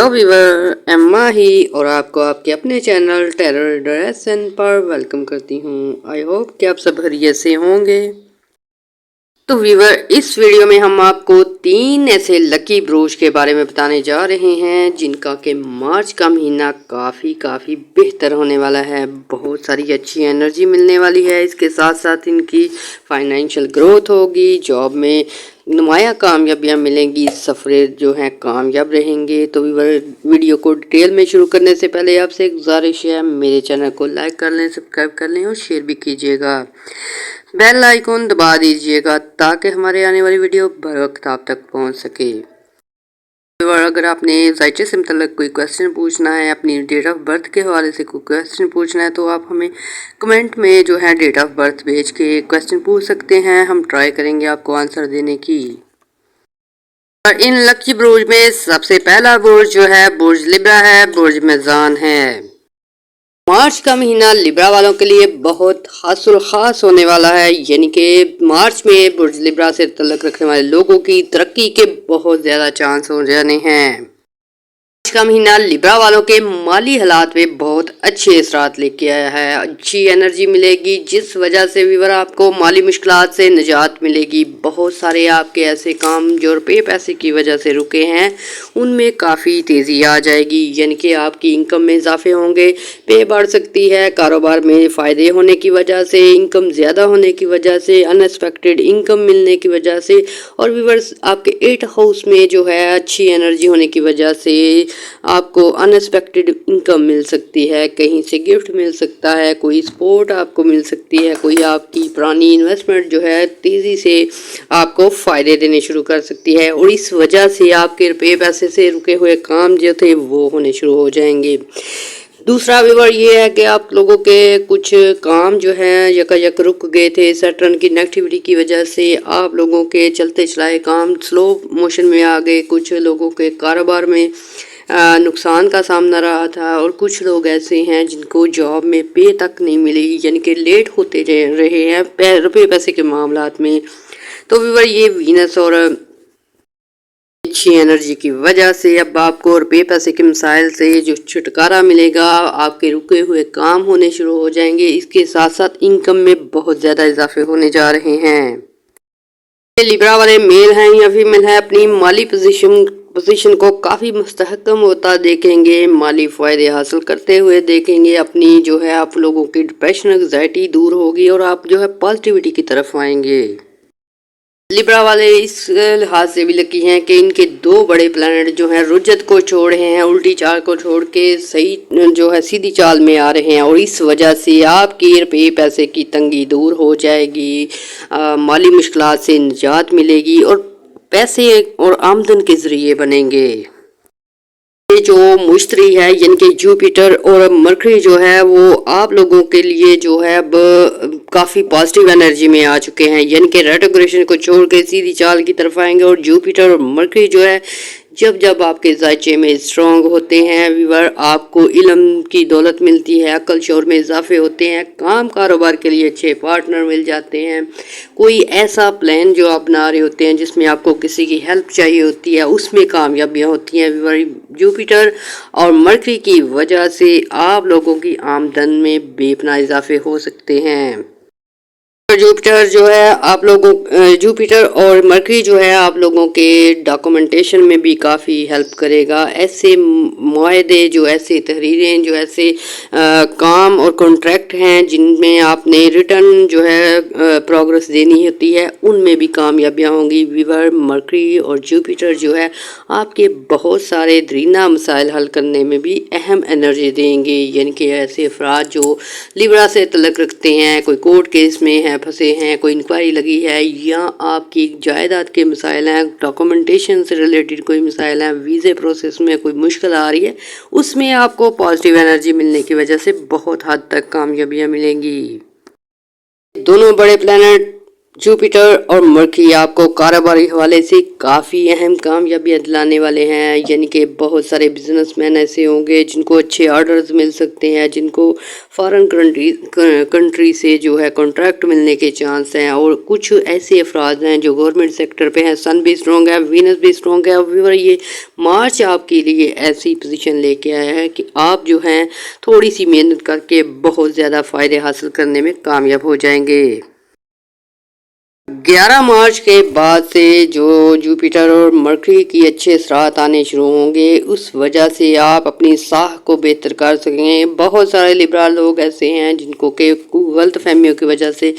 Hello viewer, Emma ही और आपको आपके अपने चैनल टेरर ड्रेसन पर वेलकम करती हूँ। आई होप कि आप सब खैरियत से होंगे। तो व्यूअर, इस वीडियो में हम आपको 3 ऐसे लकी ब्रोच के बारे में बताने जा रहे हैं जिनका कि मार्च का महीना काफ़ी बेहतर होने वाला है। बहुत सारी अच्छी एनर्जी मिलने वाली है। इसके साथ साथ इनकी फाइनेंशियल ग्रोथ होगी, जॉब में नुमाया कामयाबियाँ मिलेंगी, सफ़रे जो हैं कामयाब रहेंगे। तो व्यूअर, वीडियो को डिटेल में शुरू करने से पहले आपसे एक गुजारिश है, मेरे चैनल को लाइक कर लें, सब्सक्राइब कर लें और शेयर भी कीजिएगा। बेल आइकॉन दबा दीजिएगा ताकि हमारे आने वाली वीडियो बर वक्त आप तक पहुंच सके। और अगर आपने ज़ायचे से मतलब कोई क्वेश्चन पूछना है, अपनी डेट ऑफ बर्थ के हवाले से कोई क्वेश्चन पूछना है, तो आप हमें कमेंट में जो है डेट ऑफ बर्थ भेज के क्वेश्चन पूछ सकते हैं। हम ट्राई करेंगे आपको आंसर देने की। और इन लकी बुर्ज में सबसे पहला बुर्ज जो है बुर्ज लिब्रा है, बुर्ज मेज़ान है। मार्च का महीना लिब्रा वालों के लिए बहुत खास होने वाला है, यानी कि मार्च में बुर्ज लिब्रा से तल्लुक़ रखने वाले लोगों की तरक्की के बहुत ज़्यादा चांस हो जाने हैं। मार्च का महीना लिब्रा वालों के माली हालात में बहुत अच्छे असरात लेके आया है। अच्छी एनर्जी मिलेगी जिस वजह से व्यूअर आपको माली मुश्किलात से निजात मिलेगी। बहुत सारे आपके ऐसे काम जो रुपये पैसे की वजह से रुके हैं उनमें काफ़ी तेज़ी आ जाएगी, यानी कि आपकी इनकम में इजाफे होंगे, पे बढ़ सकती है, कारोबार में फ़ायदे होने की वजह से, इनकम ज़्यादा होने की वजह से, अनएक्सपेक्टेड इनकम मिलने की वजह से, और व्यूअर्स आपके 8th हाउस में जो है अच्छी एनर्जी होने की वजह से आपको अनएक्सपेक्टेड इनकम मिल सकती है। कहीं से गिफ्ट मिल सकता है, कोई सपोर्ट आपको मिल सकती है, कोई आपकी पुरानी इन्वेस्टमेंट जो है तेज़ी से आपको फ़ायदे देने शुरू कर सकती है, और इस वजह से आपके रुपये पैसे से रुके हुए काम जो थे वो होने शुरू हो जाएंगे। दूसरा व्यूअर ये है कि आप लोगों के कुछ काम जो हैं यकायक रुक गए थे सैटर्न की नेगेटिविटी की वजह से। आप लोगों के चलते चलाए काम स्लो मोशन में आ गए। कुछ लोगों के कारोबार में नुकसान का सामना रहा था, और कुछ लोग ऐसे हैं जिनको जॉब में पे तक नहीं मिली, यानी कि लेट होते रहे हैं रुपये पैसे के मामलात में। तो व्यूअर, ये वीनस और अच्छी एनर्जी की वजह से अब आपको रुपये पैसे के मसाइल से जो छुटकारा मिलेगा, आपके रुके हुए काम होने शुरू हो जाएंगे। इसके साथ साथ इनकम में बहुत ज़्यादा इजाफे होने जा रहे हैं। लिब्रा वाले मेल हैं या फीमेल हैं, अपनी माली पोजीशन को काफ़ी मुस्तहकम होता देखेंगे, माली फ़ायदे हासिल करते हुए देखेंगे। अपनी जो है आप लोगों की डिप्रेशन एंग्जाइटी दूर होगी और आप जो है पॉजिटिविटी की तरफ आएंगे। लिब्रा वाले इस लिहाज से भी लकी हैं कि इनके 2 बड़े प्लैनेट जो हैं रुजत को छोड़ रहे हैं, उल्टी चाल को छोड़ के सही जो है सीधी चाल में आ रहे हैं, और इस वजह से आपकी रुपये पैसे की तंगी दूर हो जाएगी, माली मुश्किलात से निजात मिलेगी और पैसे और आमदन के ज़रिए बनेंगे। ये जो मुश्तरी है यानी कि जुपिटर और मरकरी जो है वो आप लोगों के लिए जो है अब काफ़ी पॉजिटिव एनर्जी में आ चुके हैं, यानी कि रेट्रोग्रेशन को छोड़ के सीधी चाल की तरफ आएंगे। और जुपिटर और मरकरी जो है जब आपके ज़ायचे में स्ट्रॉन्ग होते हैं व्यूअर, आपको इल्म की दौलत मिलती है, अक्ल शौर में इजाफे होते हैं, काम कारोबार के लिए अच्छे पार्टनर मिल जाते हैं। कोई ऐसा प्लान जो आप बना रहे होते हैं जिसमें आपको किसी की हेल्प चाहिए होती है, उसमें कामयाबियाँ होती हैं व्यूअर। जुपिटर और मरकरी की वजह से आप लोगों की आमदन में बेपनाह इजाफे हो सकते हैं। जुपिटर जो है आप लोगों जुपिटर और मरकरी जो है आप लोगों के डॉक्यूमेंटेशन में भी काफ़ी हेल्प करेगा। ऐसे मुआहदे जो ऐसे तहरीरें जो ऐसे काम और कॉन्ट्रैक्ट हैं जिनमें आपने रिटर्न जो है प्रोग्रेस देनी होती है, उनमें भी कामयाबियाँ होंगी। व्यूअर, मरकरी और जुपिटर जो है आपके बहुत सारे दरीना मसाइल हल करने में भी अहम एनर्जी देंगे, यानी कि ऐसे अफराद जो लिब्रा से तल्लुक़ रखते हैं, कोई कोर्ट केस में है फंसे हैं, कोई इंक्वायरी लगी है, या आपकी जायदाद के मसाइल हैं, डॉक्यूमेंटेशन से रिलेटेड कोई मसाइल हैं, वीज़े प्रोसेस में कोई मुश्किल आ रही है, उसमें आपको पॉजिटिव एनर्जी मिलने की वजह से बहुत हद तक कामयाबियाँ मिलेंगी। दोनों बड़े प्लैनेट जुपिटर और मरकरी आपको कारोबारी हवाले से काफ़ी अहम कामयाबियाँ दिलाने वाले हैं। यानी कि बहुत सारे बिजनेसमैन ऐसे होंगे जिनको अच्छे ऑर्डर्स मिल सकते हैं, जिनको फॉरेन कंट्री से जो है कॉन्ट्रैक्ट मिलने के चांस हैं। और कुछ ऐसे अफराद हैं जो गवर्नमेंट सेक्टर पे हैं। सन भी स्ट्रॉन्ग है, वीनस भी स्ट्रॉन्ग है। और ये मार्च आपके लिए ऐसी पोजीशन लेके आया है कि आप जो हैं थोड़ी सी मेहनत करके बहुत ज़्यादा फ़ायदे हासिल करने में कामयाब हो जाएंगे। 11 मार्च के बाद से जो जुपिटर और मरकरी की अच्छे असरात आने शुरू होंगे, उस वजह से आप अपनी साख को बेहतर कर सकेंगे। बहुत सारे लिबरल लोग ऐसे हैं जिनको के गलत फहमियों की वजह से,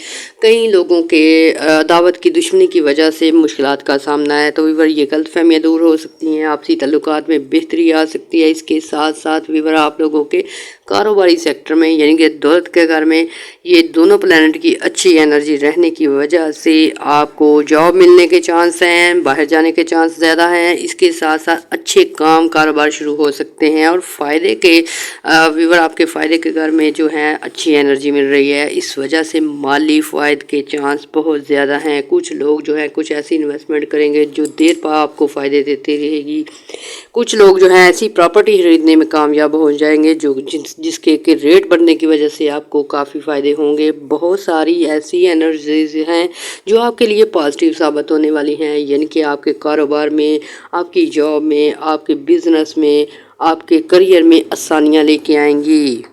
कई लोगों के दावत की दुश्मनी की वजह से मुश्किलात का सामना है। तो वीवर ये गलत फहमियाँ दूर हो सकती हैं, आपसी ताल्लुकात में बेहतरी आ सकती है। इसके साथ साथ वीवर आप लोगों के कारोबारी सेक्टर में यानी कि दौलत के घर में ये दोनों प्लैनेट की अच्छी एनर्जी रहने की वजह से आपको जॉब मिलने के चांस हैं, बाहर जाने के चांस ज़्यादा हैं। इसके साथ साथ अच्छे काम कारोबार शुरू हो सकते हैं और फ़ायदे के वीवर आपके फ़ायदे के घर में जो है अच्छी एनर्जी मिल रही है। इस वजह से माली फ़ायदे के चांस बहुत ज़्यादा हैं। कुछ लोग जो है कुछ ऐसी इन्वेस्टमेंट करेंगे जो देर पा आपको फ़ायदे देती रहेगी। कुछ लोग जो हैं ऐसी प्रॉपर्टी खरीदने में कामयाब हो जाएंगे जो जिसके के रेट बढ़ने की वजह से आपको काफ़ी फ़ायदे होंगे। बहुत सारी ऐसी एनर्जीज हैं जो आपके लिए पॉजिटिव साबित होने वाली हैं। यानी कि आपके कारोबार में, आपकी जॉब में, आपके बिजनेस में, आपके करियर में आसानियाँ लेके आएंगी।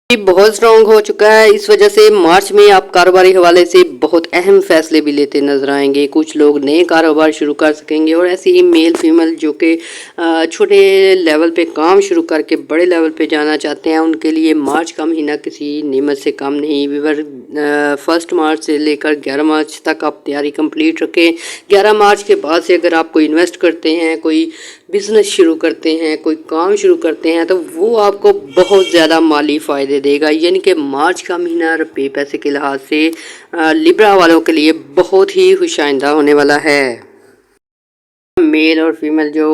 बहुत स्ट्रॉन्ग हो चुका है। इस वजह से मार्च में आप कारोबारी हवाले से बहुत अहम फैसले भी लेते नजर आएंगे। कुछ लोग नए कारोबार शुरू कर सकेंगे और ऐसे ही मेल फीमेल जो कि छोटे लेवल पे काम शुरू करके बड़े लेवल पे जाना चाहते हैं, उनके लिए मार्च का महीना किसी नेमत से कम नहीं। वीवर 1 मार्च से लेकर 11 मार्च तक आप तैयारी कंप्लीट रखें। 11 मार्च के बाद से अगर आप कोई इन्वेस्ट करते हैं, कोई बिजनेस शुरू करते हैं, कोई काम शुरू करते हैं, तो वो आपको बहुत ज़्यादा माली फ़ायदे देगा। यानी कि मार्च का महीना रुपये पैसे के लिहाज से लिब्रा वालों के लिए बहुत ही खुशाइंदा होने वाला है। मेल और फीमेल जो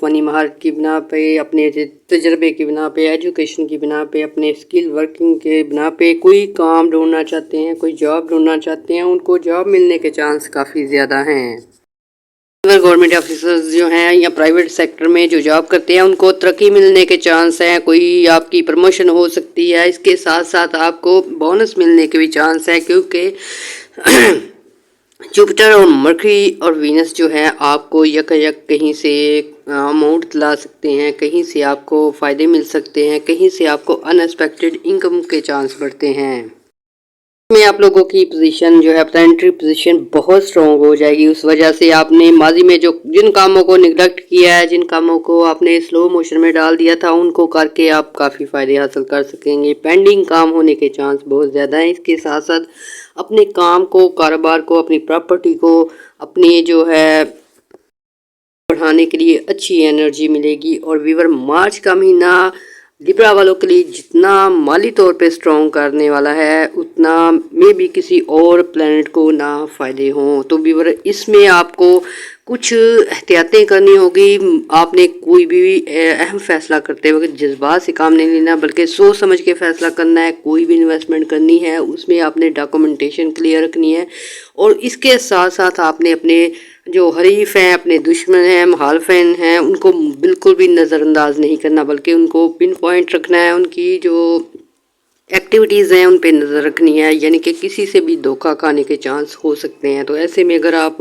फ़नी महारत की बिना पे, अपने तजर्बे की बिना पे, एजुकेशन की बिना पे, अपने स्किल वर्किंग के बिना पे कोई काम ढूंढना चाहते हैं, कोई जॉब ढूंढना चाहते हैं, उनको जॉब मिलने के चांस काफ़ी ज़्यादा हैं। गवर्नमेंट ऑफिसर्स जो हैं या प्राइवेट सेक्टर में जो जॉब करते हैं, उनको तरक्की मिलने के चांस हैं। कोई आपकी प्रमोशन हो सकती है। इसके साथ साथ आपको बोनस मिलने के भी चांस है, क्योंकि जुपिटर और मरकरी और वीनस जो है आपको यक कहीं से अमाउंट दिला सकते हैं, कहीं से आपको फ़ायदे मिल सकते हैं, कहीं से आपको अनएक्सपेक्टेड इनकम के चांस बढ़ते हैं। में आप लोगों की पोजीशन जो है प्लानिटरी पोजीशन बहुत स्ट्रॉन्ग हो जाएगी। उस वजह से आपने माजी में जो जिन कामों को निगलेक्ट किया है, जिन कामों को आपने स्लो मोशन में डाल दिया था, उनको करके आप काफ़ी फ़ायदे हासिल कर सकेंगे। पेंडिंग काम होने के चांस बहुत ज़्यादा हैं। इसके साथ साथ अपने काम को, कारोबार को, अपनी प्रॉपर्टी को, अपनी जो है बढ़ाने के लिए अच्छी एनर्जी मिलेगी। और वीवर मार्च का महीना लिब्रा वालों के लिए जितना माली तौर पे स्ट्रॉन्ग करने वाला है, उतना में भी किसी और प्लेनेट को ना फ़ायदे हों। तो वीवर इसमें आपको कुछ एहतियातें करनी होगी। आपने कोई भी अहम फैसला करते वक्त जज्बात से काम नहीं लेना, बल्कि सोच समझ के फैसला करना है। कोई भी इन्वेस्टमेंट करनी है, उसमें आपने डॉक्यूमेंटेशन क्लियर रखनी है। और इसके साथ साथ आपने अपने जो हरीफ हैं, अपने दुश्मन हैं, मुखालिफिन हैं, उनको बिल्कुल भी नज़रअंदाज नहीं करना, बल्कि उनको पिन पॉइंट रखना है। उनकी जो एक्टिविटीज़ हैं उन पे नज़र रखनी है। यानी कि किसी से भी धोखा खाने के चांस हो सकते हैं। तो ऐसे में अगर आप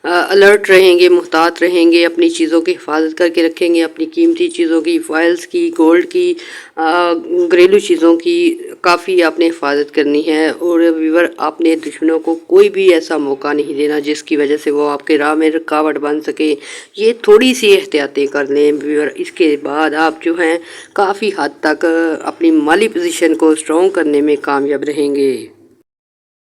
अलर्ट रहेंगे, मुहतात रहेंगे, अपनी चीज़ों की हिफाजत करके रखेंगे, अपनी कीमती चीज़ों की, फाइल्स की, गोल्ड की, घरेलू चीज़ों की काफ़ी आपने हिफाजत करनी है। और व्यूअर आपने दुश्मनों को कोई भी ऐसा मौका नहीं देना जिसकी वजह से वो आपके राह में रुकावट बन सके। ये थोड़ी सी एहतियातें कर लें व्यूअर। इसके बाद आप जो हैं काफ़ी हद तक अपनी माली पोजीशन को स्ट्रॉन्ग करने में कामयाब रहेंगे।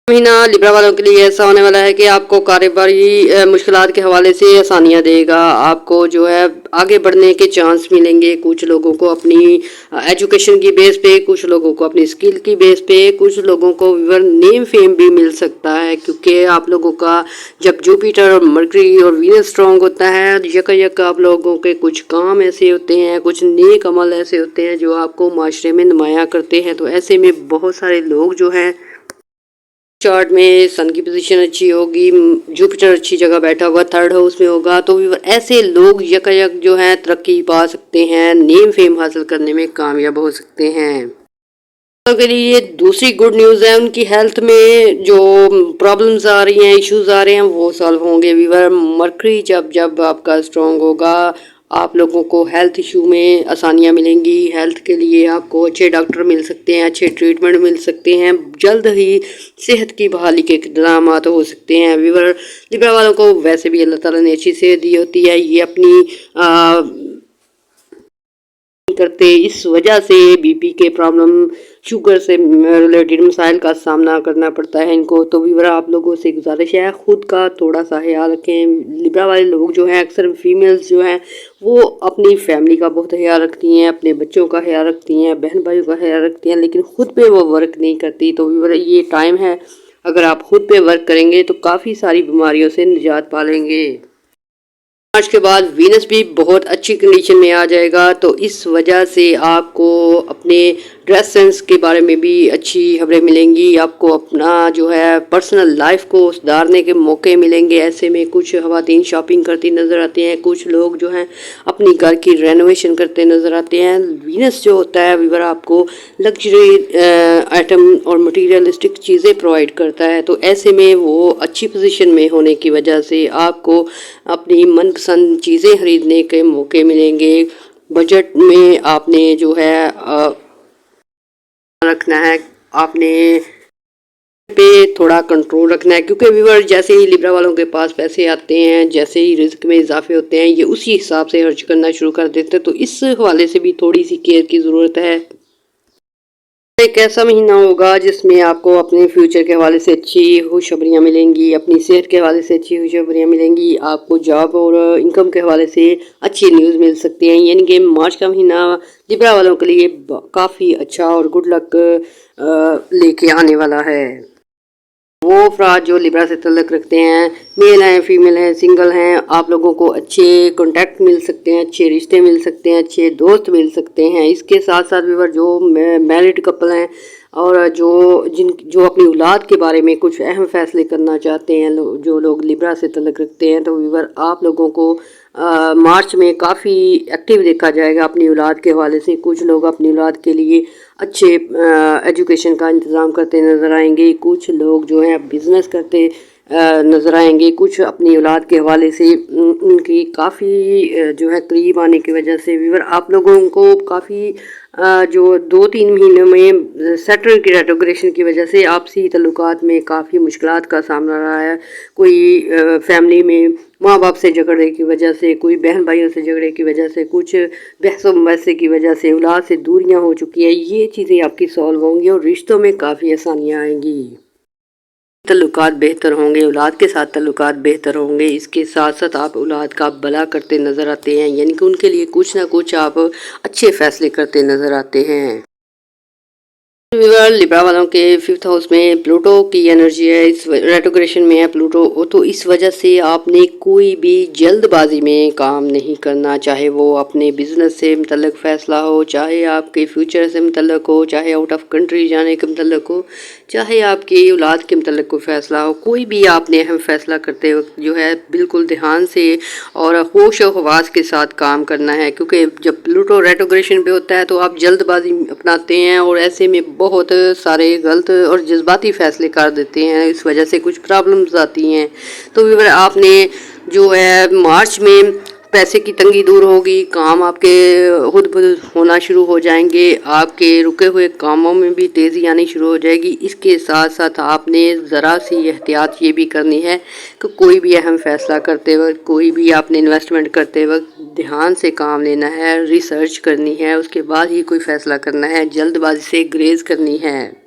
महीना लिब्रा वालों के लिए ऐसा होने वाला है कि आपको कारोबारी मुश्किलात के हवाले से आसानियाँ देगा। आपको जो है आगे बढ़ने के चांस मिलेंगे। कुछ लोगों को अपनी एजुकेशन की बेस पे, कुछ लोगों को अपनी स्किल की बेस पे, कुछ लोगों को नेम फेम भी मिल सकता है। क्योंकि आप लोगों का जब जुपिटर और मरकरी और वीनस स्ट्रॉन्ग होता है, यक आप लोगों के कुछ काम ऐसे होते हैं, कुछ नेक अमल ऐसे होते हैं जो आपको माशरे में नुमाया करते हैं। तो ऐसे में बहुत सारे लोग जो हैं चार्ट में सन की पोजीशन अच्छी होगी, जुपिटर अच्छी जगह बैठा होगा, थर्ड हाउस में होगा, तो व्यूअर ऐसे लोग यकायक जो है तरक्की पा सकते हैं, नेम फेम हासिल करने में कामयाब हो सकते हैं। के लिए दूसरी गुड न्यूज़ है, उनकी हेल्थ में जो प्रॉब्लम्स आ रही हैं, इश्यूज आ रहे हैं, वो सॉल्व होंगे। व्यूअर मरकरी जब जब आपका स्ट्रॉन्ग होगा, आप लोगों को हेल्थ इशू में आसानियां मिलेंगी। हेल्थ के लिए आपको अच्छे डॉक्टर मिल सकते हैं, अच्छे ट्रीटमेंट मिल सकते हैं, जल्द ही सेहत की बहाली के इक़दाम हो सकते हैं। व्यूअर लिब्रा वालों को वैसे भी अल्लाह ताला ने अच्छी सेहत दी होती है, ये अपनी करते, इस वजह से बीपी के प्रॉब्लम, शुगर से रिलेटेड मसाइल का सामना करना पड़ता है इनको। तो व्यूअर आप लोगों से गुजारिश है, ख़ुद का थोड़ा सा ख्याल रखें। लिब्रा वाले लोग जो हैं, अक्सर फीमेल्स जो हैं, वो अपनी फैमिली का बहुत ख्याल रखती हैं, अपने बच्चों का ख्याल रखती हैं, बहन भाइयों का ख्याल रखती हैं, लेकिन ख़ुद पे वो वर्क नहीं करती। तो व्यूअर ये टाइम है, अगर आप ख़ुद पे वर्क करेंगे तो काफ़ी सारी बीमारियों से निजात पा लेंगे। मार्च के बाद वीनस भी बहुत अच्छी कंडीशन में आ जाएगा, तो इस वजह से आपको अपने ड्रेस सेंस के बारे में भी अच्छी खबरें मिलेंगी। आपको अपना जो है पर्सनल लाइफ को सुधारने के मौके मिलेंगे। ऐसे में कुछ ख़वातीन शॉपिंग करती नज़र आती हैं, कुछ लोग जो हैं अपनी घर की रेनोवेशन करते नज़र आते हैं। वीनस जो होता है व्यूअर आपको लग्जरी आइटम और मटीरियलिस्टिक चीज़ें प्रोवाइड करता है, तो ऐसे में वो अच्छी पोजीशन में होने की वजह से आपको अपनी मनपसंद चीज़ें खरीदने के मौके मिलेंगे। बजट में आपने जो है रखना है, आपने पे थोड़ा कंट्रोल रखना है, क्योंकि व्यूअर जैसे ही लिब्रा वालों के पास पैसे आते हैं, जैसे ही रिस्क में इजाफे होते हैं, ये उसी हिसाब से खर्च करना शुरू कर देते हैं। तो इस हवाले से भी थोड़ी सी केयर की ज़रूरत है। एक ऐसा महीना होगा जिसमें आपको अपने फ्यूचर के हवाले से अच्छी खुशखबरियाँ मिलेंगी, अपनी सेहत के हवाले से अच्छी खुशखबरियाँ मिलेंगी, आपको जॉब और इनकम के हवाले से अच्छी न्यूज़ मिल सकती हैं। यानी कि मार्च का महीना लिब्रा वालों के लिए काफ़ी अच्छा और गुड लक लेके आने वाला है। वो अफराद जो लिब्रा से तल्लुक़ रखते हैं, मेल हैं, फीमेल हैं, सिंगल हैं, आप लोगों को अच्छे कॉन्टैक्ट मिल सकते हैं, अच्छे रिश्ते मिल सकते हैं, अच्छे दोस्त मिल सकते हैं। इसके साथ साथ व्यूअर जो मैरिड कपल हैं और जो अपनी औलाद के बारे में कुछ अहम फैसले करना चाहते हैं, जो लोग लिब्रा से तल्लुक़ रखते हैं, तो व्यूअर आप लोगों को मार्च में काफ़ी एक्टिव देखा जाएगा अपनी औलाद के हवाले से। कुछ लोग अपनी औलाद के लिए अच्छे एजुकेशन का इंतज़ाम करते नज़र आएंगे, कुछ लोग जो हैं बिज़नेस करते नज़र आएंगे, कुछ अपनी औलाद के हवाले से उनकी काफ़ी जो है करीब आने की वजह से व्यूअर आप लोगों को काफ़ी जो 2-3 महीनों में सैटर्न की रेट्रोग्रेशन की वजह से आपसी तल्लुकात में काफ़ी मुश्किलात का सामना रहा है। कोई फैमिली में माँ बाप से झगड़े की वजह से, कोई बहन भाइयों से झगड़े की वजह से, कुछ बहस मुबहसे की वजह से औलाद से दूरियां हो चुकी है। ये चीज़ें आपकी सॉल्व होंगी और रिश्तों में काफ़ी आसानियाँ आएंगी, तल्लुकात बेहतर होंगे, औलाद के साथ तल्लुकात बेहतर होंगे। इसके साथ साथ आप औलाद का भला करते नज़र आते हैं, यानी कि उनके लिए कुछ ना कुछ आप अच्छे फैसले करते नज़र आते हैं। लिब्रा वालों के 5th हाउस में प्लूटो की एनर्जी है, इस रेट्रोग्रेशन में है प्लूटो, तो इस वजह से आपने कोई भी जल्दबाजी में काम नहीं करना, चाहे वो अपने बिजनेस से मुतल्लिक फ़ैसला हो, चाहे आपके फ्यूचर से मुतल्लिक हो, चाहे आउट ऑफ कंट्री जाने के मुतल्लिक हो, चाहे आपकी औलाद के मुतल्लिक कोई फ़ैसला हो। कोई भी आपने अहम फ़ैसला करते वक्त जो है बिल्कुल ध्यान से और होश और हवास के साथ काम करना है, क्योंकि जब प्लूटो रेट्रोग्रेशन पे होता है तो आप जल्दबाजी अपनाते हैं और ऐसे में बहुत सारे गलत और जज्बाती फ़ैसले कर देते हैं, इस वजह से कुछ प्रॉब्लम्स आती हैं। तो व्यूअर आपने जो है मार्च में पैसे की तंगी दूर होगी, काम आपके खुद ब होना शुरू हो जाएंगे, आपके रुके हुए कामों में भी तेज़ी आनी शुरू हो जाएगी। इसके साथ साथ आपने ज़रा सी एहतियात ये भी करनी है कि कोई भी अहम फ़ैसला करते वक्त, कोई भी आपने इन्वेस्टमेंट करते वक्त ध्यान से काम लेना है, रिसर्च करनी है, उसके बाद ही कोई फ़ैसला करना है, जल्दबाजी से ग्रेज़ करनी है।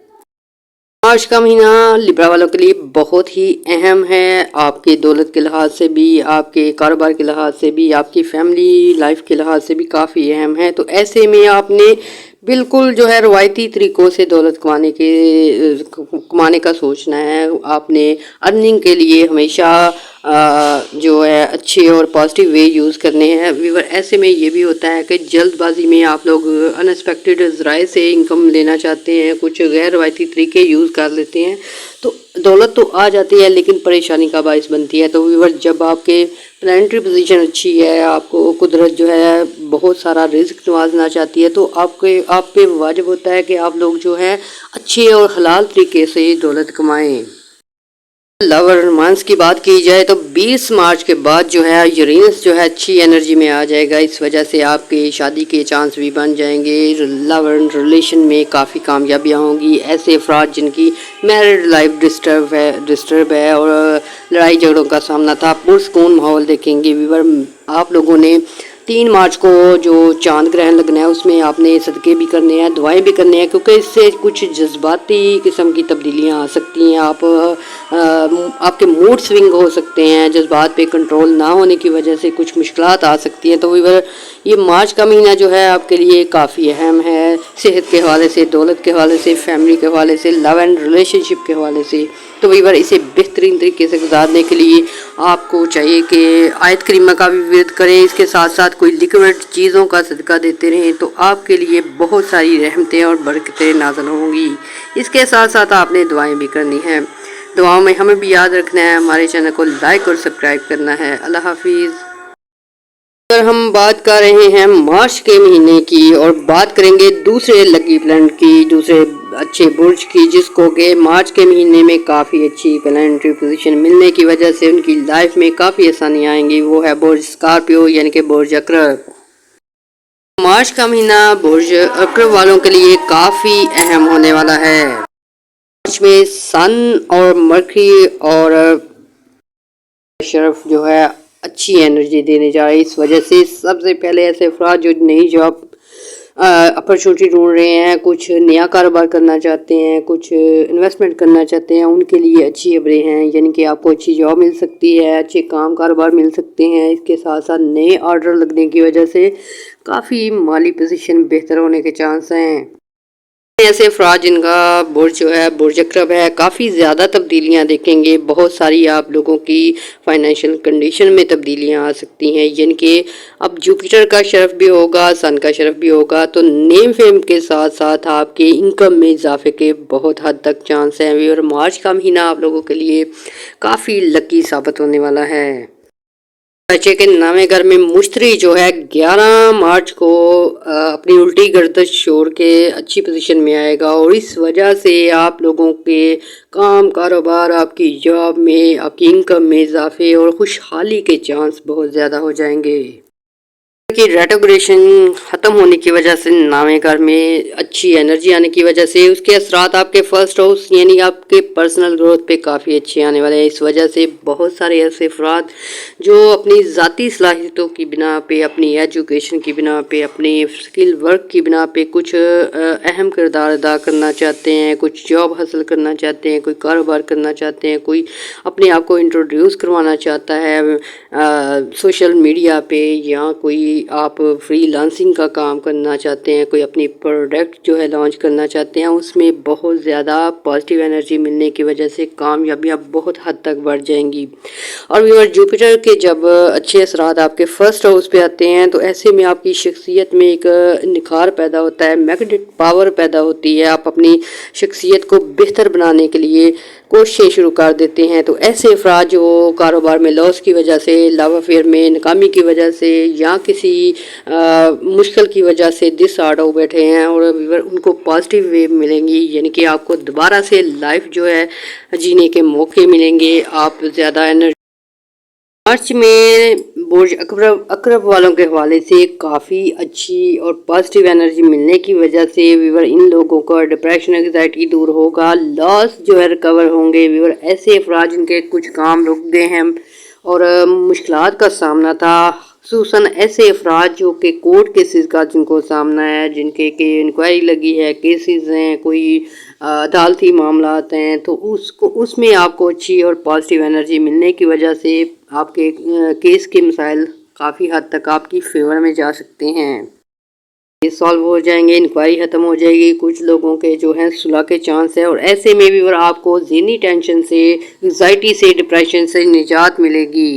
मार्च का महीना लिब्रा वालों के लिए बहुत ही अहम है, आपके दौलत के लिहाज से भी, आपके कारोबार के लिहाज से भी, आपकी फैमिली लाइफ के लिहाज से भी काफ़ी अहम है। तो ऐसे में आपने बिल्कुल जो है रवायती तरीक़ों से दौलत कमाने का सोचना है। आपने अर्निंग के लिए हमेशा जो है अच्छे और पॉजिटिव वे यूज़ करने हैं व्यूअर। ऐसे में ये भी होता है कि जल्दबाजी में आप लोग अनएक्सपेक्टेड ज़राए से इनकम लेना चाहते हैं, कुछ गैर रवायती तरीके यूज़ कर लेते हैं, तो दौलत तो आ जाती है लेकिन परेशानी का बाइस बनती है। तो व्यूअर जब आपके प्लानिटरी पोजीशन अच्छी है, आपको कुदरत जो है बहुत सारा रिज़्क नवाजना चाहती है, तो आप पे वाजिब होता है कि आप लोग जो है अच्छे और हलाल तरीके से दौलत कमाएं। लव और रोमांस की बात की जाए तो 20 मार्च के बाद जो है यूरेनस जो है अच्छी एनर्जी में आ जाएगा। इस वजह से आपके शादी के चांस भी बन जाएंगे, लव एंड रिलेशन में काफ़ी कामयाबियाँ होंगी। ऐसे अफराद जिनकी मैरिड लाइफ डिस्टर्ब है और लड़ाई झगड़ों का सामना था, पुरसकून माहौल देखेंगे। व्यूअर आप लोगों ने 3 मार्च को जो चांद ग्रहण लगना है उसमें आपने सदक़े भी करने हैं, दुआएं भी करने हैं, क्योंकि इससे कुछ जज्बाती किस्म की तब्दीलियां आ सकती हैं। आपके मूड स्विंग हो सकते हैं, जज्बात पे कंट्रोल ना होने की वजह से कुछ मुश्किलात आ सकती हैं। तो ये मार्च का महीना जो है आपके लिए काफ़ी अहम है, सेहत के हवाले से, दौलत के हवाले से, फैमिली के हवाले से, लव एंड रिलेशनशिप के हवाले से। तो वीवर इसे बेहतरीन तरीके से गुजारने के लिए आपको चाहिए कि आयत करीमा का भी विरद करें, इसके साथ साथ कोई लिक्विड चीज़ों का सदका देते रहें, तो आपके लिए बहुत सारी रहमतें और बरकतें नाज़िल होंगी। इसके साथ साथ आपने दुआएं भी करनी हैं। दुआओं में हमें भी याद रखना है, हमारे चैनल को लाइक और सब्सक्राइब करना है। अल्लाह हाफिज़। अगर हम बात कर रहे हैं मार्च के महीने की और बात करेंगे दूसरे लकी प्लैनेट की, दूसरे अच्छे बुर्ज की, जिसको कि मार्च के महीने में काफ़ी अच्छी प्लैनेटरी पोजीशन मिलने की वजह से उनकी लाइफ में काफ़ी आसानियाँ आएंगी, वो है बुर्ज स्कॉर्पियो यानी कि बुर्ज अकरब। मार्च का महीना बुर्ज अकरब वालों के लिए काफ़ी अहम होने वाला है। मार्च में सन और मरकरी और शरफ जो है अच्छी एनर्जी देने जा रही है। इस वजह से सबसे पहले ऐसे अफराद जो नई जॉब अपॉर्चुनिटी ढूंढ रहे हैं, कुछ नया कारोबार करना चाहते हैं, कुछ इन्वेस्टमेंट करना चाहते हैं, उनके लिए अच्छी खबरें हैं। यानी कि आपको अच्छी जॉब मिल सकती है, अच्छे काम कारोबार मिल सकते हैं। इसके साथ साथ नए ऑर्डर लगने की वजह से काफ़ी माली पोजीशन बेहतर होने के चांस हैं। ऐसे अफराद जिनका बुर्ज जो है बुर्ज अकरब है, काफ़ी ज़्यादा तब्दीलियां देखेंगे। बहुत सारी आप लोगों की फाइनेंशियल कंडीशन में तब्दीलियां आ सकती हैं। यानी कि अब जुपिटर का शरफ भी होगा, सन का शरफ भी होगा, तो नेम फेम के साथ साथ आपके इनकम में इजाफे के बहुत हद तक चांस हैं। और मार्च का महीना आप लोगों के लिए काफ़ी लकी साबित होने वाला है। बच्चे के नामे घर में मुश्तरी जो है 11 मार्च को अपनी उल्टी गर्दश छोड़ के अच्छी पोजीशन में आएगा और इस वजह से आप लोगों के काम कारोबार, आपकी जॉब में, आपकी इनकम में इजाफे और खुशहाली के चांस बहुत ज़्यादा हो जाएंगे। कि रेट्रोग्रेशन ख़त्म होने की वजह से नामे घर में अच्छी एनर्जी आने की वजह से उसके असरात आपके फर्स्ट हाउस यानी आपके पर्सनल ग्रोथ पे काफ़ी अच्छे आने वाले हैं। इस वजह से बहुत सारे ऐसे अफराद जो अपनी ज़ाती सलाहियतों की बिना पे, अपनी एजुकेशन की बिना पे, अपनी स्किल वर्क की बिना पे कुछ अहम किरदार अदा करना चाहते हैं, कुछ जॉब हासिल करना चाहते हैं, कोई कारोबार करना चाहते हैं, कोई अपने आप को इंट्रोड्यूस करवाना चाहता है सोशल मीडिया पे, या कोई आप फ्रीलांसिंग का काम करना चाहते हैं, कोई अपनी प्रोडक्ट जो है लॉन्च करना चाहते हैं, उसमें बहुत ज़्यादा पॉजिटिव एनर्जी मिलने की वजह से कामयाबियाँ बहुत हद तक बढ़ जाएंगी। और व्यूअर जुपिटर के जब अच्छे असरात आपके फर्स्ट हाउस पे आते हैं तो ऐसे में आपकी शख्सियत में एक निखार पैदा होता है, मैग्नेटिक पावर पैदा होती है। आप अपनी शख्सियत को बेहतर बनाने के लिए कोशिशें शुरू कर देते हैं। तो ऐसे अफराद जो कारोबार में लॉस की वजह से, लव अफेयर में नाकामी की वजह से, या किसी मुश्किल की वजह से डिसऑर्डर हो बैठे हैं और उनको पॉजिटिव वे मिलेंगी, यानी कि आपको दोबारा से लाइफ जो है जीने के मौके मिलेंगे। आप ज़्यादा एनर्जी मार्च में बुर्ज अकरब वालों के हवाले से काफ़ी अच्छी और पॉजिटिव एनर्जी मिलने की वजह से व्यूअर इन लोगों का डिप्रेशन एंग्जाइटी दूर होगा, लॉस जो है रिकवर होंगे। व्यूअर ऐसे अफराद जिनके कुछ काम रुक गए हैं और मुश्किलात का सामना था, खुसूसन ऐसे अफराद जो कि कोर्ट केसेस का जिनको सामना है, जिनके के इंक्वायरी लगी है, केसेस हैं, कोई अदालती मामलात हैं, तो उसमें आपको अच्छी और पॉजिटिव एनर्जी मिलने की वजह से आपके केस के मसाइल काफ़ी हद तक आपकी फेवर में जा सकते हैं। یہ سالو ہو جائیں گے، انکوائری ختم ہو جائے گی، کچھ لوگوں کے جو ہیں صلح کے چانس ہے، اور ایسے میں بھی آپ کو ذہنی ٹینشن سے، انگزائٹی سے، ڈپریشن سے نجات ملے گی۔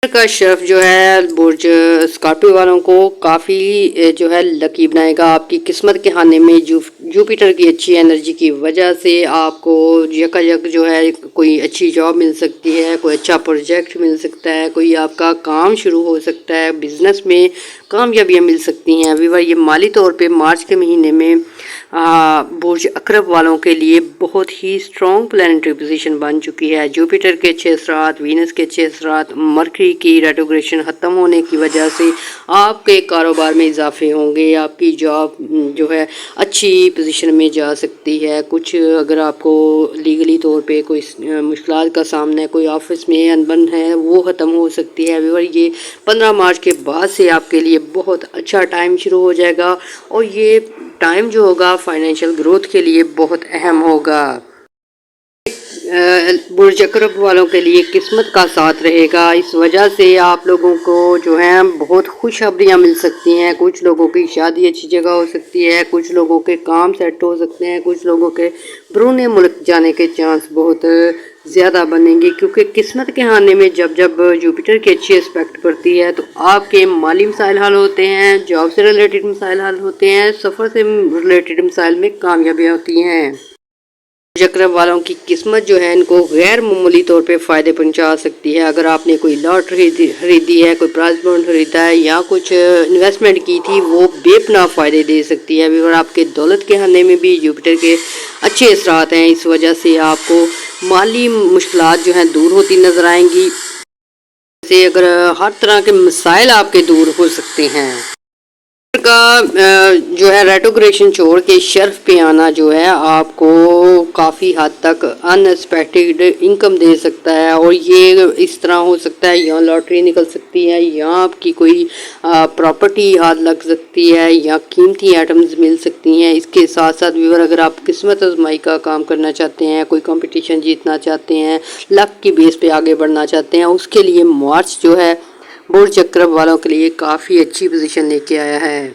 کا شرف جو ہے برج اسکارپیو والوں کو کافی جو ہے لکی بنائے گا۔ آپ کی قسمت کے خانے میں جوپیٹر کی اچھی انرجی کی وجہ سے آپ کو یکا جو ہے کوئی اچھی جاب مل سکتی ہے، کوئی اچھا پروجیکٹ مل سکتا ہے، کوئی آپ کا کام شروع ہو سکتا ہے، بزنس میں کامیابیاں مل سکتی ہیں۔ ویور یہ مالی طور پہ مارچ کے مہینے میں برج اکرب والوں کے لیے بہت ہی سٹرونگ پلانٹری پوزیشن بن چکی ہے۔ جوپیٹر کے 6 اثرات، وینس کے 6 اثرات، مرکری کی ریٹروگریشن ختم ہونے کی وجہ سے آپ کے کاروبار میں اضافے ہوں گے، آپ کی جاب جو ہے اچھی پوزیشن میں جا سکتی ہے۔ کچھ اگر آپ کو لیگلی طور پہ کوئی مشکلات کا سامنا ہے، کوئی آفس میں انبن ہے، وہ ختم ہو سکتی ہے۔ ویور یہ 15 مارچ کے بعد سے آپ کے لیے بہت اچھا ٹائم شروع ہو جائے گا، اور یہ ٹائم جو ہوگا فائنینشیل گروتھ کے لیے بہت اہم ہوگا۔ برج اکرب والوں کے لیے قسمت کا ساتھ رہے گا، اس وجہ سے آپ لوگوں کو جو ہے بہت خوشخبریاں مل سکتی ہیں۔ کچھ لوگوں کی شادی اچھی جگہ ہو سکتی ہے، کچھ لوگوں کے کام سیٹ ہو سکتے ہیں، کچھ لوگوں کے بیرون ملک جانے کے چانس بہت زیادہ بنیں گے، کیونکہ قسمت کے خانے میں جب جوپیٹر کی اچھی اسپیکٹ کرتی ہے تو آپ کے مالی مسائل حل ہوتے ہیں، جاب سے ریلیٹڈ مسائل حل ہوتے ہیں، سفر سے ریلیٹڈ مسائل میں کامیابیاں ہوتی ہیں۔ اکرب والوں کی قسمت جو ہے ان کو غیر معمولی طور پہ فائدے پہنچا سکتی ہے۔ اگر آپ نے کوئی لاٹری خریدی ہے، کوئی پرائز بانڈ خریدا ہے، یا کچھ انویسٹمنٹ کی تھی، وہ بے پناہ فائدے دے سکتی ہے۔ اور آپ کے دولت کے خانے میں بھی جوپیٹر کے اچھے اثرات ہیں، اس وجہ سے آپ کو مالی مشکلات جو ہیں دور ہوتی نظر آئیں گی، جیسے اگر ہر طرح کے مسائل آپ کے دور ہو سکتے ہیں۔ کا جو ہے ریٹروگریشن چھوڑ کے شرف پہ آنا جو ہے آپ کو کافی حد تک ان ایکسپیکٹڈ انکم دے سکتا ہے، اور یہ اس طرح ہو سکتا ہے یا لاٹری نکل سکتی ہے، یا آپ کی کوئی پراپرٹی ہاتھ لگ سکتی ہے، یا قیمتی آئٹمز مل سکتی ہیں۔ اس کے ساتھ ساتھ ویور اگر آپ قسمت آزمائی کا کام کرنا چاہتے ہیں، کوئی کمپٹیشن جیتنا چاہتے ہیں، لک کی بیس پہ آگے بڑھنا چاہتے ہیں، اس کے لیے مارچ جو ہے برج اکرب والوں کے لیے کافی اچھی پوزیشن لے کے آیا ہے۔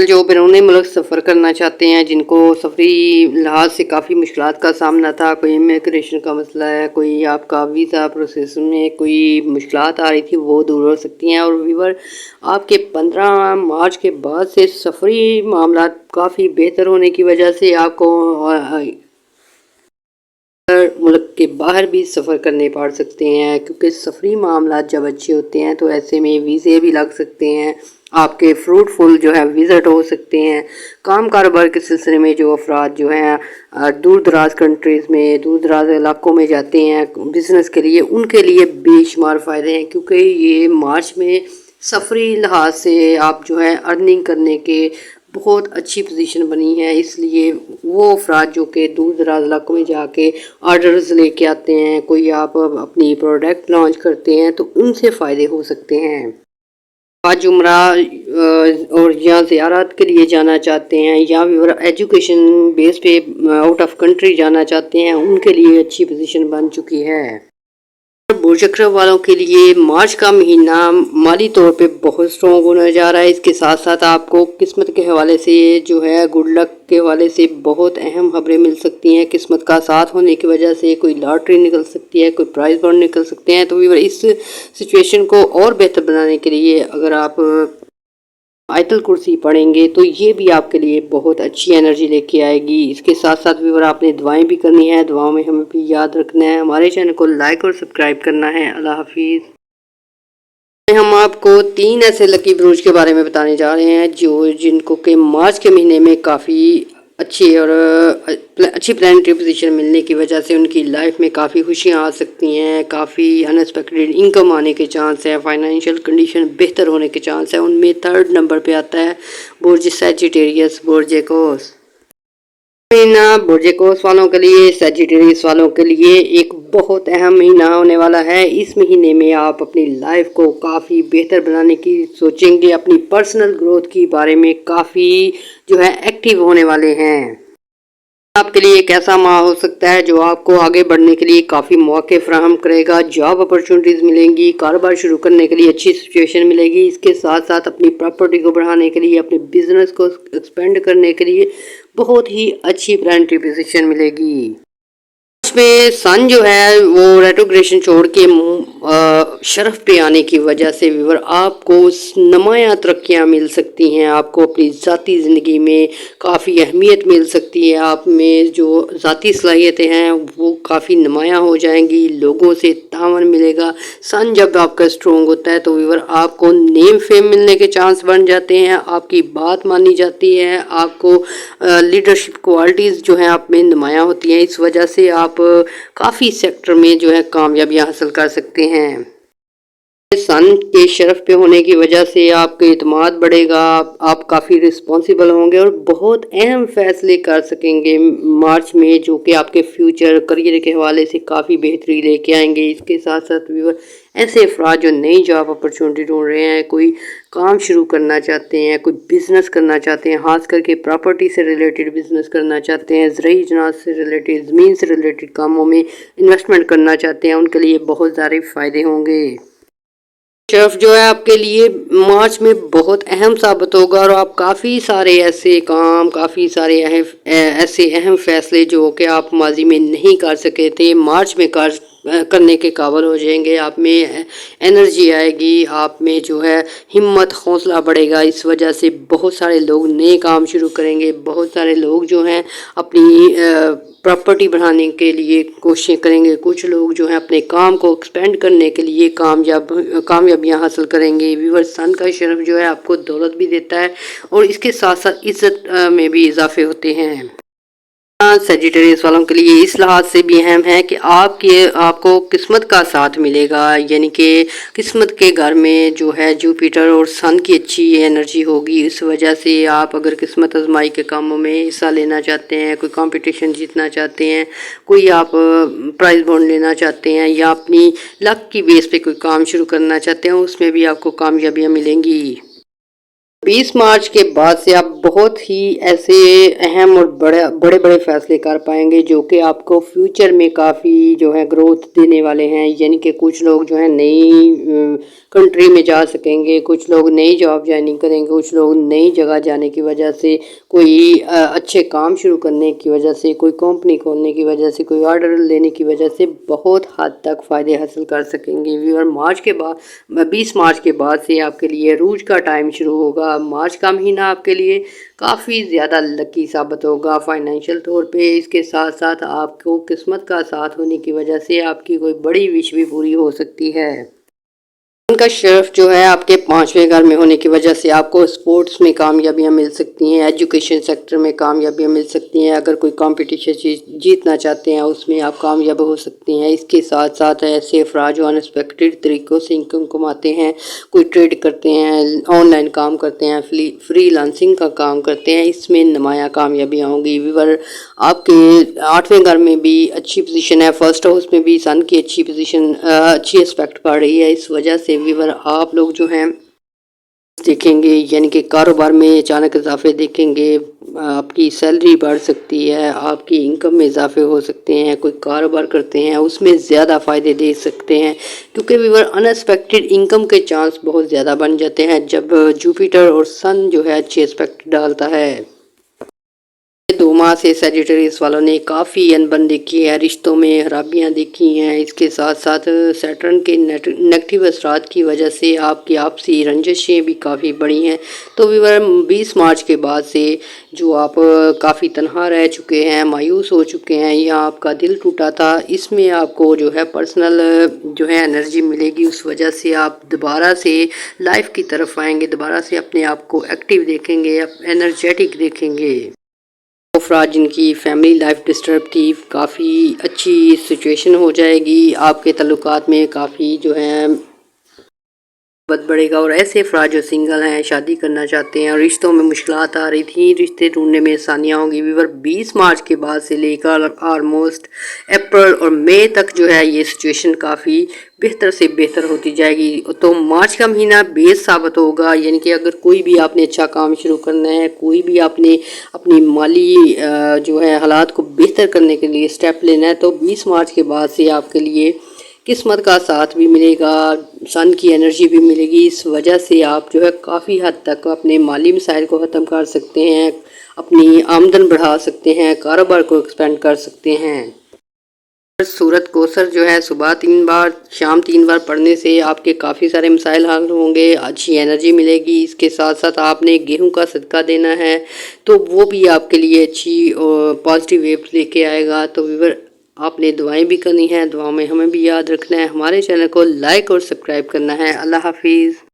جو بیرون ملک سفر کرنا چاہتے ہیں، جن کو سفری لحاظ سے کافی مشکلات کا سامنا تھا، کوئی امیگریشن کا مسئلہ ہے، کوئی آپ کا ویزا پروسیس میں کوئی مشکلات آ رہی تھی، وہ دور ہو سکتی ہیں۔ اور ویور آپ کے 15 مارچ کے بعد سے سفری معاملات کافی بہتر ہونے کی وجہ سے آپ کو ملک کے باہر بھی سفر کرنے پڑ سکتے ہیں، کیونکہ سفری معاملات جب اچھے ہوتے ہیں تو ایسے میں ویزے بھی لگ سکتے ہیں، آپ کے فروٹفل جو ہے وزٹ ہو سکتے ہیں۔ کام کاروبار کے سلسلے میں جو افراد جو ہیں دور دراز کنٹریز میں، دور دراز علاقوں میں جاتے ہیں بزنس کے لیے، ان کے لیے بے شمار فائدے ہیں، کیونکہ یہ مارچ میں سفری لحاظ سے آپ جو ہے ارننگ کرنے کے بہت اچھی پوزیشن بنی ہے۔ اس لیے وہ افراد جو کہ دور دراز علاقوں میں جا کے آرڈرز لے کے آتے ہیں، کوئی آپ اپنی پروڈکٹ لانچ کرتے ہیں، تو ان سے فائدے ہو سکتے ہیں۔ آج عمرہ اور یا زیارات کے لیے جانا چاہتے ہیں، یا ایجوکیشن بیس پہ آؤٹ آف کنٹری جانا چاہتے ہیں، ان کے لیے اچھی پوزیشن بن چکی ہے۔ برج اکرب والوں کے لیے مارچ کا مہینہ مالی طور پہ بہت سٹرونگ ہونے جا رہا ہے۔ اس کے ساتھ ساتھ آپ کو قسمت کے حوالے سے جو ہے گڈ لک کے حوالے سے بہت اہم خبریں مل سکتی ہیں۔ قسمت کا ساتھ ہونے کی وجہ سے کوئی لاٹری نکل سکتی ہے، کوئی پرائز بانڈ نکل سکتے ہیں۔ تو اس سچویشن کو اور بہتر بنانے کے لیے اگر آپ آیت الکرسی پڑھیں گے تو یہ بھی آپ کے لیے بہت اچھی انرجی لے کے آئے گی۔ اس کے ساتھ ساتھ بھی آپ نے دعائیں بھی کرنی ہے، دعاؤں میں ہمیں بھی یاد رکھنا ہے، ہمارے چینل کو لائک اور سبسکرائب کرنا ہے۔ اللہ حافظ۔ ہم آپ کو 3 ایسے لکی برج کے بارے میں بتانے جا رہے ہیں جن کو کہ مارچ کے مہینے میں کافی اچھی پلانٹری پوزیشن ملنے کی وجہ سے ان کی لائف میں کافی خوشیاں آ سکتی ہیں، کافی ان ایکسپیکٹڈ انکم آنے کے چانس ہیں، فائنینشیل کنڈیشن بہتر ہونے کے چانس ہیں۔ ان میں 3rd نمبر پہ آتا ہے برج سیجیٹیریس، برج ایکوس۔ مہینہ برج ایکوس والوں کے لیے، سیجیٹیریس والوں کے لیے ایک بہت اہم مہینہ ہونے والا ہے۔ اس مہینے میں آپ اپنی لائف کو کافی بہتر بنانے کی سوچیں گے، اپنی پرسنل گروتھ کے بارے میں کافی جو ہے ایکٹیو ہونے والے ہیں۔ آپ کے لیے ایک ایسا ماہ ہو سکتا ہے جو آپ کو آگے بڑھنے کے لیے کافی مواقع فراہم کرے گا، جاب اپرچونٹیز ملیں گی، کاروبار شروع کرنے کے لیے اچھی سچویشن ملے گی، اس کے ساتھ ساتھ اپنی پراپرٹی کو بڑھانے کے لیے، اپنے بزنس کو ایکسپینڈ کرنے کے لیے بہت ہی اچھی پلانٹری پوزیشن ملے گی۔ اس میں سن جو ہے وہ ریٹروگریشن چھوڑ کے شرف پہ آنے کی وجہ سے ویور آپ کو نمایاں ترقیاں مل سکتی ہیں، آپ کو اپنی ذاتی زندگی میں کافی اہمیت مل سکتی ہے، آپ میں جو ذاتی صلاحیتیں ہیں وہ کافی نمایاں ہو جائیں گی، لوگوں سے تعاون ملے گا۔ سن جب آپ کا اسٹرونگ ہوتا ہے تو ویور آپ کو نیم فیم ملنے کے چانس بن جاتے ہیں، آپ کی بات مانی جاتی ہے، آپ کو لیڈرشپ کوالٹیز جو ہیں آپ میں نمایاں ہوتی ہیں، اس وجہ سے آپ کافی سیکٹر میں جو ہے کامیابیاں حاصل کر سکتے ہیں۔ سن کے شرف پہ ہونے کی وجہ سے آپ کا اعتماد بڑھے گا، آپ کافی رسپانسیبل ہوں گے اور بہت اہم فیصلے کر سکیں گے مارچ میں، جو کہ آپ کے فیوچر کریئر کے حوالے سے کافی بہتری لے کے آئیں گے۔ اس کے ساتھ ساتھ ویور ایسے افراد جو نئی جاب اپرچونٹی ڈھونڈ رہے ہیں، کوئی کام شروع کرنا چاہتے ہیں، کوئی بزنس کرنا چاہتے ہیں، خاص کر کے پراپرٹی سے ریلیٹڈ بزنس کرنا چاہتے ہیں، زرعی اجناس سے ریلیٹڈ، زمین سے ریلیٹڈ کاموں میں انویسٹمنٹ کرنا چاہتے ہیں، ان کے لیے بہت سارے فائدے ہوں گے۔ شرف جو ہے آپ کے لیے مارچ میں بہت اہم ثابت ہوگا اور آپ کافی سارے ایسے کام، کافی سارے ایسے اہم فیصلے جو کہ آپ ماضی میں نہیں کر سکے تھے، مارچ میں کرنے کے قابل ہو جائیں گے۔ آپ میں انرجی آئے گی، آپ میں جو ہے ہمت، حوصلہ بڑھے گا، اس وجہ سے بہت سارے لوگ نئے کام شروع کریں گے، بہت سارے لوگ جو ہیں اپنی پراپرٹی بڑھانے کے لیے کوششیں کریں گے، کچھ لوگ جو ہیں اپنے کام کو ایکسپینڈ کرنے کے لیے کامیابیاں حاصل کریں گے۔ ویور سن کا شرف جو ہے آپ کو دولت بھی دیتا ہے اور اس کے ساتھ ساتھ عزت میں بھی اضافے ہوتے ہیں۔ سیجیٹیریس والوں کے لیے اس لحاظ سے بھی اہم ہے کہ آپ کو قسمت کا ساتھ ملے گا، یعنی کہ قسمت کے گھر میں جو ہے جوپیٹر اور سن کی اچھی انرجی ہوگی، اس وجہ سے آپ اگر قسمت آزمائی کے کاموں میں حصہ لینا چاہتے ہیں، کوئی کمپٹیشن جیتنا چاہتے ہیں، کوئی آپ پرائز بانڈ لینا چاہتے ہیں یا اپنی لک کی بیس پہ کوئی کام شروع کرنا چاہتے ہیں، اس میں بھی آپ کو کامیابیاں ملیں گی۔ 20 مارچ کے بعد سے آپ بہت ہی ایسے اہم اور بڑے بڑے فیصلے کر پائیں گے جو کہ آپ کو فیوچر میں کافی جو ہے گروتھ دینے والے ہیں، یعنی کہ کچھ لوگ جو ہیں نئی کنٹری میں جا سکیں گے، کچھ لوگ نئی جاب جوائننگ کریں گے، کچھ لوگ نئی جگہ جانے کی وجہ سے، کوئی اچھے کام شروع کرنے کی وجہ سے، کوئی کمپنی کھولنے کی وجہ سے، کوئی آرڈر لینے کی وجہ سے بہت حد تک فائدے حاصل کر سکیں گے۔ اور 20 مارچ کے بعد سے آپ کے لیے عروج کا ٹائم شروع ہوگا۔ مارچ کا مہینہ آپ کے لیے کافی زیادہ لکی ثابت ہوگا فائنینشیل طور پہ، اس کے ساتھ ساتھ آپ کو قسمت کا ساتھ ہونے کی وجہ سے آپ کی کوئی بڑی وش بھی پوری ہو سکتی ہے۔ ان کا شرف جو ہے آپ کے 5ویں گھر میں ہونے کی وجہ سے آپ کو سپورٹس میں کامیابیاں مل سکتی ہیں، ایجوکیشن سیکٹر میں کامیابیاں مل سکتی ہیں، اگر کوئی کمپٹیشن جیتنا چاہتے ہیں اس میں آپ کامیاب ہو سکتے ہیں۔ اس کے ساتھ ساتھ ایسے افراد جو انسپیکٹڈ طریقوں سے انکم کماتے ہیں، کوئی ٹریڈ کرتے ہیں، آن لائن کام کرتے ہیں، فری لانسنگ کا کام کرتے ہیں، اس میں نمایاں کامیابیاں ہوں گی۔ ویور آپ کے 8ویں گھر میں بھی اچھی پوزیشن ہے، فرسٹ ہاؤس میں بھی سن کی اچھی پوزیشن، اچھی اسپیکٹ پڑ رہی ہے، اس وجہ سے ویور آپ لوگ جو ہیں دیکھیں گے، یعنی کہ کاروبار میں اچانک اضافے دیکھیں گے، آپ کی سیلری بڑھ سکتی ہے، آپ کی انکم میں اضافے ہو سکتے ہیں، کوئی کاروبار کرتے ہیں اس میں زیادہ فائدے دے سکتے ہیں، کیونکہ ویور انسپیکٹڈ انکم کے چانس بہت زیادہ بن جاتے ہیں جب جوپیٹر اور سن جو ہے اچھے اسپیکٹ ڈالتا ہے۔ 2 ماہ سے سیجیٹیریس والوں نے کافی انبن دیکھی ہے، رشتوں میں خرابیاں دیکھی ہیں، اس کے ساتھ ساتھ سیٹرن کے نیگیٹو اثرات کی وجہ سے آپ کی آپسی رنجشیں بھی کافی بڑی ہیں۔ تو ویور 20 مارچ کے بعد سے جو آپ کافی تنہا رہ چکے ہیں، مایوس ہو چکے ہیں یا آپ کا دل ٹوٹا تھا، اس میں آپ کو جو ہے پرسنل جو ہے انرجی ملے گی، اس وجہ سے آپ دوبارہ سے لائف کی طرف آئیں گے، دوبارہ سے اپنے آپ کو ایکٹیو دیکھیں گے، انرجیٹک دیکھیں گے۔ افراد جن کی فیملی لائف ڈسٹرب تھی، کافی اچھی سچویشن ہو جائے گی، آپ کے تعلقات میں کافی جو ہے بہت بڑھے گا، اور ایسے افراد جو سنگل ہیں، شادی کرنا چاہتے ہیں اور رشتوں میں مشکلات آ رہی تھیں، رشتے ڈھونڈنے میں آسانیاں ہوں گی۔ ویور 20 مارچ کے بعد سے لے کر آلموسٹ اپریل اور مئی تک جو ہے یہ سچویشن کافی بہتر سے بہتر ہوتی جائے گی۔ تو مارچ کا مہینہ بیس ثابت ہوگا، یعنی کہ اگر کوئی بھی آپ نے اچھا کام شروع کرنا ہے، کوئی بھی آپ نے اپنی مالی جو ہے حالات کو بہتر کرنے کے لیے سٹیپ لینا ہے، تو 20 مارچ کے بعد سے آپ کے لیے قسمت کا ساتھ بھی ملے گا، سن کی انرجی بھی ملے گی۔ اس وجہ سے آپ جو ہے کافی حد تک اپنے مالی مسائل کو ختم کر سکتے ہیں، اپنی آمدن بڑھا سکتے ہیں، کاروبار کو ایکسپینڈ کر سکتے ہیں۔ سورت کوثر جو ہے صبح 3 بار شام 3 بار پڑھنے سے آپ کے کافی سارے مسائل حل ہوں گے، اچھی انرجی ملے گی۔ اس کے ساتھ ساتھ آپ نے گیہوں کا صدقہ دینا ہے تو وہ بھی آپ کے لیے اچھی پازیٹیو ویوز لے کے آئے گا۔ تو ویور آپ نے دعائیں بھی کرنی ہیں، دعاؤں میں ہمیں بھی یاد رکھنا ہے، ہمارے چینل کو لائک اور سبسکرائب کرنا ہے۔ اللہ حافظ۔